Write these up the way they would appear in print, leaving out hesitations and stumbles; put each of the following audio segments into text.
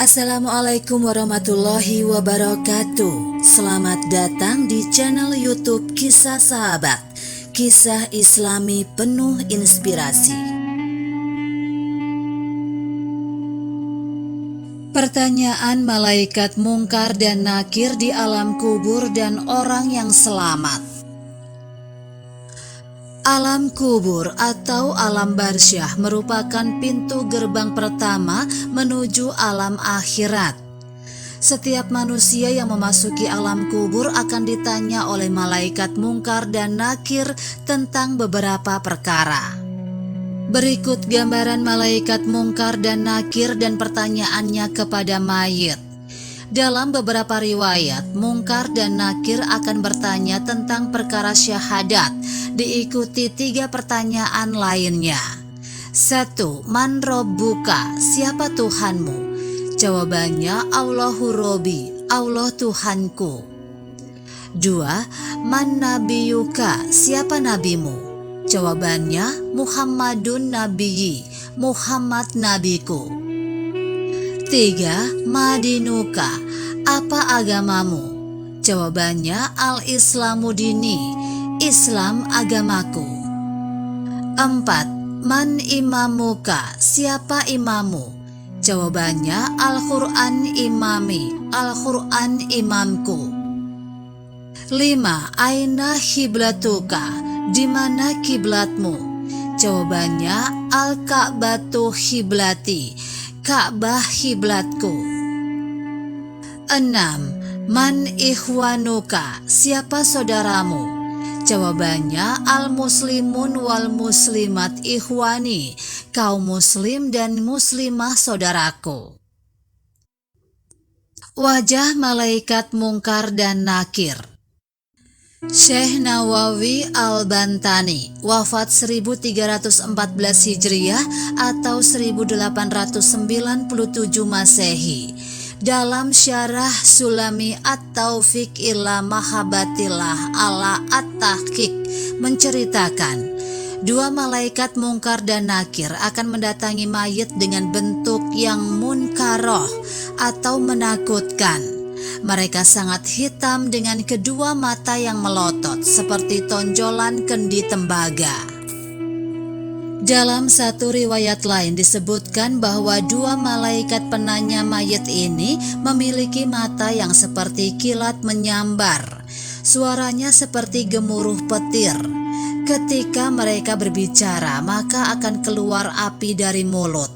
Assalamualaikum warahmatullahi wabarakatuh. Selamat datang di channel YouTube Kisah Sahabat, kisah Islami penuh inspirasi. Pertanyaan malaikat mungkar dan nakir di alam kubur dan orang yang selamat. Alam kubur atau alam barsyah merupakan pintu gerbang pertama menuju alam akhirat. Setiap manusia yang memasuki alam kubur akan ditanya oleh malaikat mungkar dan nakir tentang beberapa perkara. Berikut gambaran malaikat mungkar dan nakir dan pertanyaannya kepada mayit. Dalam beberapa riwayat, mungkar dan nakir akan bertanya tentang perkara syahadat, diikuti 3 pertanyaan lainnya. 1. Man Rabbuka, siapa Tuhanmu? Jawabannya Allahu Robbi, Allah Tuhanku. 2. Man Nabiyuka, siapa nabimu? Jawabannya Muhammadun Nabiyyi, Muhammad nabiku. 3. Madinuka, apa agamamu? Jawabannya Al-Islamu dini, Islam agamaku. 4. Man imamuka, siapa imamu? Jawabannya Al-Quran imami, Al-Quran imamku. 5. Aina khiblatuka, di mana kiblatmu? Jawabannya Al-Ka'batu khiblati, Ka'bah kiblatku. 6. Man ikhwanuka, siapa saudaramu? Jawabannya al-muslimun wal muslimat ikhwani, kaum muslim dan muslimah saudaraku. Wajah malaikat mungkar dan nakir. Syekh Nawawi Al-Bantani wafat 1314 Hijriah atau 1897 Masehi. Dalam syarah Sulami At-Taufiq ila Mahabbatillah ala At-Tahqiq menceritakan, 2 malaikat mungkar dan nakir akan mendatangi mayit dengan bentuk yang munkaroh atau menakutkan. Mereka sangat hitam dengan kedua mata yang melotot seperti tonjolan kendi tembaga. Dalam satu riwayat lain disebutkan bahwa 2 malaikat penanya mayit ini memiliki mata yang seperti kilat menyambar. Suaranya seperti gemuruh petir. Ketika mereka berbicara, maka akan keluar api dari mulut.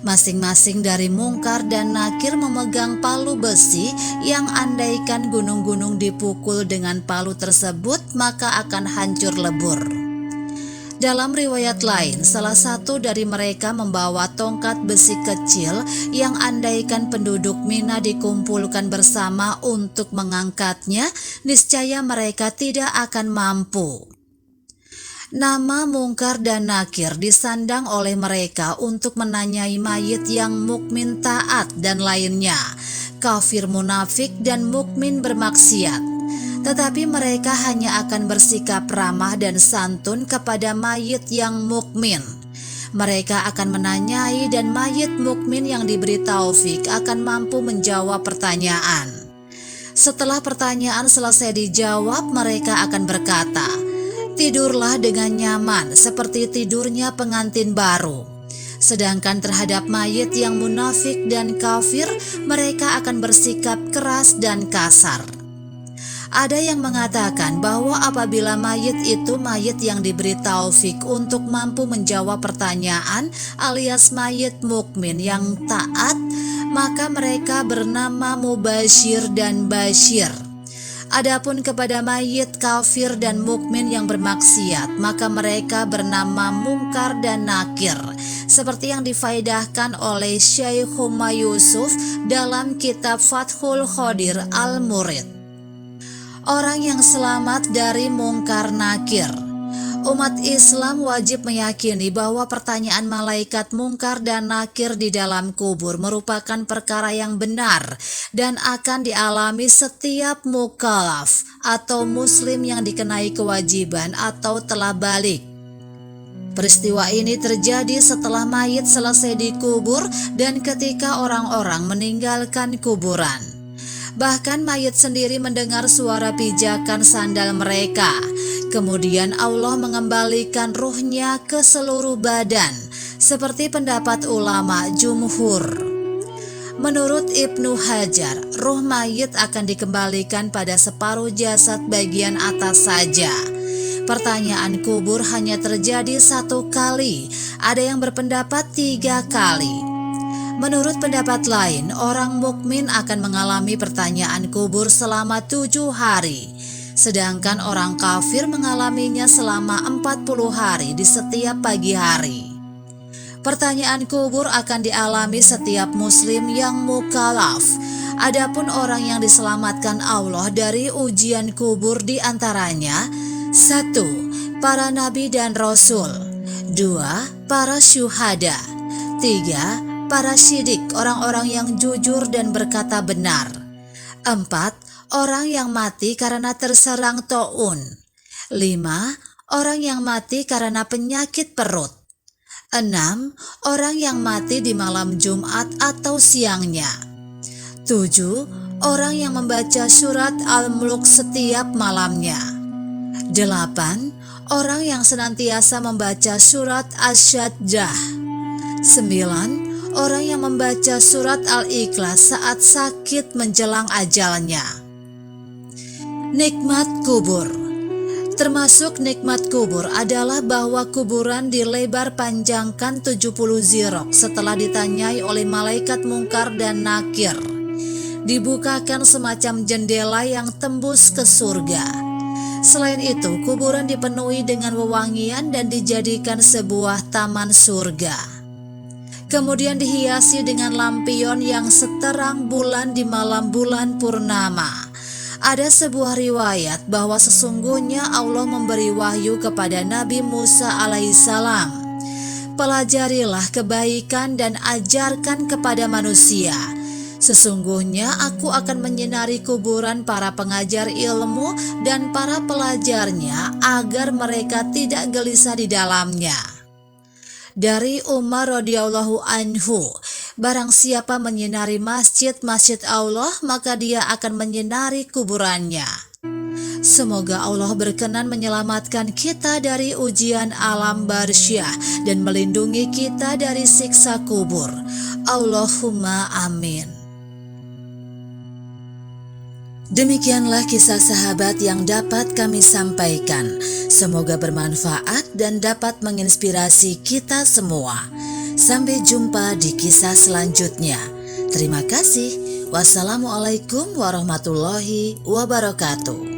Masing-masing dari mungkar dan nakir memegang palu besi yang andaikan gunung-gunung dipukul dengan palu tersebut maka akan hancur lebur. Dalam riwayat lain, salah satu dari mereka membawa tongkat besi kecil yang andaikan penduduk Mina dikumpulkan bersama untuk mengangkatnya, niscaya mereka tidak akan mampu. Nama mungkar dan nakir disandang oleh mereka untuk menanyai mayit yang mukmin taat dan lainnya, kafir munafik dan mukmin bermaksiat. Tetapi mereka hanya akan bersikap ramah dan santun kepada mayit yang mukmin. Mereka akan menanyai dan mayit mukmin yang diberi taufik akan mampu menjawab pertanyaan. Setelah pertanyaan selesai dijawab, mereka akan berkata, tidurlah dengan nyaman seperti tidurnya pengantin baru. Sedangkan terhadap mayit yang munafik dan kafir, mereka akan bersikap keras dan kasar. Ada yang mengatakan bahwa apabila mayit itu mayit yang diberi taufik untuk mampu menjawab pertanyaan alias mayit mukmin yang taat, maka mereka bernama Mubasyir dan Basyir. Adapun kepada mayit kafir dan mukmin yang bermaksiat, maka mereka bernama mungkar dan nakir, seperti yang difaedahkan oleh Syekh Humaydi Yusuf dalam kitab Fathul Qadir Al-Murid. Orang yang selamat dari mungkar nakir. Umat Islam wajib meyakini bahwa pertanyaan malaikat mungkar dan nakir di dalam kubur merupakan perkara yang benar dan akan dialami setiap mukallaf atau muslim yang dikenai kewajiban atau telah balik. Peristiwa ini terjadi setelah mayit selesai dikubur dan ketika orang-orang meninggalkan kuburan. Bahkan mayit sendiri mendengar suara pijakan sandal mereka. Kemudian Allah mengembalikan ruhnya ke seluruh badan, seperti pendapat ulama jumhur. Menurut Ibnu Hajar, ruh mayit akan dikembalikan pada separuh jasad bagian atas saja. Pertanyaan kubur hanya terjadi 1 kali, ada yang berpendapat 3 kali. Menurut pendapat lain, orang mukmin akan mengalami pertanyaan kubur selama 7 hari, sedangkan orang kafir mengalaminya selama 40 hari di setiap pagi hari. Pertanyaan kubur akan dialami setiap muslim yang mukallaf. Adapun orang yang diselamatkan Allah dari ujian kubur diantaranya: 1. Para nabi dan rasul. 2. Para syuhada. 3. Para syidik, orang-orang yang jujur dan berkata benar. 4. Orang yang mati karena terserang taun. 5. Orang yang mati karena penyakit perut. 6. Orang yang mati di malam Jumat atau siangnya. 7. Orang yang membaca surat Al-Mulk setiap malamnya. 8. Orang yang senantiasa membaca surat Asy-Syajdah. 9. Orang yang membaca surat Al-Ikhlas saat sakit menjelang ajalnya. Nikmat kubur. Termasuk nikmat kubur adalah bahwa kuburan dilebar panjangkan 70 zirok setelah ditanyai oleh malaikat mungkar dan nakir. Dibukakan semacam jendela yang tembus ke surga. Selain itu, kuburan dipenuhi dengan wewangian dan dijadikan sebuah taman surga. Kemudian dihiasi dengan lampion yang seterang bulan di malam bulan purnama. Ada sebuah riwayat bahwa sesungguhnya Allah memberi wahyu kepada Nabi Musa alaihissalam. Pelajarilah kebaikan dan ajarkan kepada manusia. Sesungguhnya aku akan menyinari kuburan para pengajar ilmu dan para pelajarnya agar mereka tidak gelisah di dalamnya. Dari Umar radhiyallahu anhu, barang siapa menyinari masjid-masjid Allah, maka dia akan menyinari kuburannya. Semoga Allah berkenan menyelamatkan kita dari ujian alam barsyah dan melindungi kita dari siksa kubur. Allahumma amin. Demikianlah kisah sahabat yang dapat kami sampaikan. Semoga bermanfaat dan dapat menginspirasi kita semua. Sampai jumpa di kisah selanjutnya. Terima kasih. Wassalamualaikum warahmatullahi wabarakatuh.